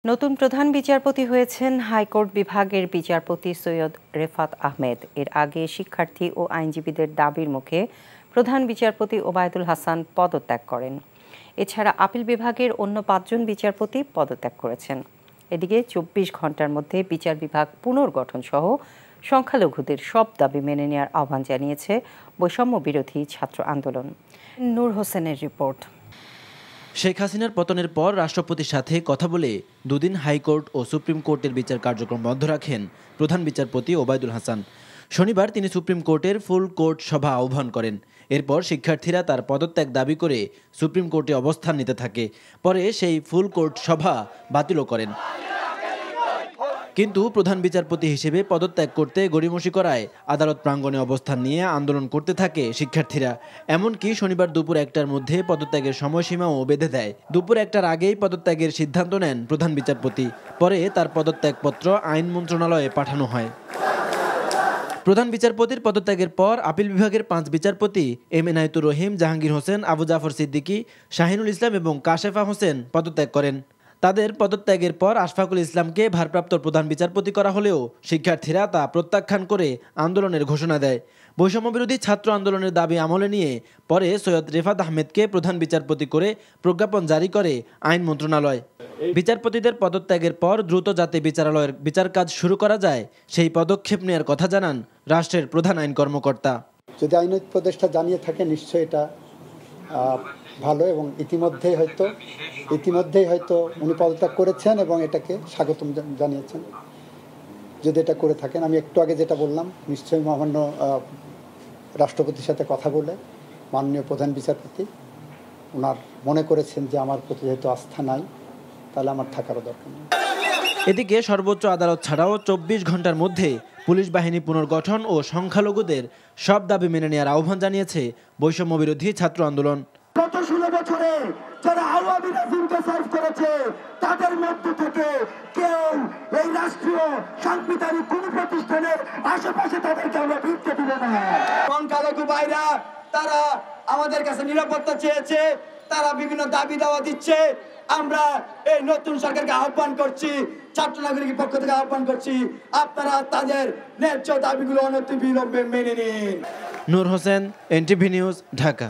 নতুন প্রধান বিচারপতি হয়েছেন হাইকোর্ট বিভাগের বিচারপতি সৈয়দ রেফাত আহমেদ। এর আগে শিক্ষার্থী ও আইনজীবীদের দাবির মুখে প্রধান বিচারপতি ওবায়দুল হাসান পদত্যাগ করেন। এছাড়া আপিল বিভাগের অন্য ৫ জন বিচারপতি পদত্যাগ করেছেন। এদিকে ২৪ ঘন্টার মধ্যে বিচার বিভাগ পুনর্গঠন সহ সংখ্যালঘুদের সব দাবি মেনে নেওয়ার আহ্বান জানিয়েছে বৈষম্য বিরোধী ছাত্র আন্দোলন। নূর হোসেনের রিপোর্ট। শেখ হাসিনার পতনের পর রাষ্ট্রপতির সাথে কথা বলে দুদিন হাইকোর্ট ও সুপ্রিম কোর্টের বিচার কার্যক্রম বন্ধ রাখেন প্রধান বিচারপতি ওবায়দুল হাসান। শনিবার তিনি সুপ্রিম কোর্টের ফুল কোর্ট সভা আহ্বান করেন। এরপর শিক্ষার্থীরা তার পদত্যাগ দাবি করে সুপ্রিম কোর্টে অবস্থান নিতে থাকে। পরে সেই ফুল কোর্ট সভা বাতিলও করেন। কিন্তু প্রধান বিচারপতি হিসেবে পদত্যাগ করতে গড়িমসি করায় আদালত প্রাঙ্গণে অবস্থান নিয়ে আন্দোলন করতে থাকে শিক্ষার্থীরা। এমনকি শনিবার দুপুর ১টার মধ্যে পদত্যাগের সময়সীমাও বেঁধে দেয়। দুপুর ১টার আগেই পদত্যাগের সিদ্ধান্ত নেন প্রধান বিচারপতি। পরে তার পদত্যাগপত্র আইন মন্ত্রণালয়ে পাঠানো হয়। প্রধান বিচারপতির পদত্যাগের পর আপিল বিভাগের ৫ বিচারপতি এম এনায়েতুর রহিম, জাহাঙ্গীর হোসেন, আবু জাফর সিদ্দিকী, শাহিনুল ইসলাম এবং কাশেফা হোসেন পদত্যাগ করেন। তাদের পদত্যাগের পর আশফাকুল ইসলামকে ভারপ্রাপ্ত প্রধান বিচারপতি করা হলেও শিক্ষার্থীরা তা প্রত্যাখ্যান করে আন্দোলনের ঘোষণা দেয়। বৈষম্যবিরোধী ছাত্র আন্দোলনের দাবি আমলে নিয়ে পরে সৈয়দ রেফাত আহমেদকে প্রধান বিচারপতি করে প্রজ্ঞাপন জারি করে আইন মন্ত্রণালয়। বিচারপতিদের পদত্যাগের পর দ্রুত যাতে বিচারালয়ের বিচার কাজ শুরু করা যায় সেই পদক্ষেপ নেওয়ার কথা জানান রাষ্ট্রের প্রধান আইন কর্মকর্তা। যদি আইন উপদেষ্টা জানিয়ে থাকে নিশ্চয়ই এটা ভালো, এবং ইতিমধ্যেই হয়তো উনি পদত্যাগ করেছেন এবং এটাকে স্বাগতম জানিয়েছেন। যদি এটা করে থাকেন, আমি একটু আগে যেটা বললাম, নিশ্চয়ই মহামান্য রাষ্ট্রপতির সাথে কথা বলে মাননীয় প্রধান বিচারপতি ওনার মনে করেছেন যে আমার প্রতি যেহেতু আস্থা নাই, তাহলে আমার থাকারও দরকার নেই। এদিকে সর্বোচ্চ আদালত ছাড়াও ২৪ ঘন্টার মধ্যে পুলিশ বাহিনী পুনর্গঠন ও সংখ্যালঘুদের সব দাবি মেনে নেওয়ার আহ্বান জানিয়েছে বৈষম্য বিরোধী ছাত্র আন্দোলন। গত ১৬ বছরে যারা আওয়ামী রাজিমকে সার্ভ করেছে তাদের মধ্যে থেকে কেউ এই রাষ্ট্রীয় সাংবিধানিক কোন প্রতিষ্ঠানের আশেপাশে তাদেরকে আমরা ঢুকতে দিব না। সংখ্যালঘু ভাইরা তারা আমাদের কাছে নিরাপত্তা চেয়েছে, তারা বিভিন্ন দাবি দাওয়া দিচ্ছে। আমরা এই নতুন সরকারকে আহ্বান করছি, ছাত্র নাগরিকের পক্ষ থেকে আহ্বান করছি, আপনারা তাদের ন্যায্য দাবিগুলো অনতিবিলম্বে মেনে নিন। নূর হোসেন, এনটিভি নিউজ, ঢাকা।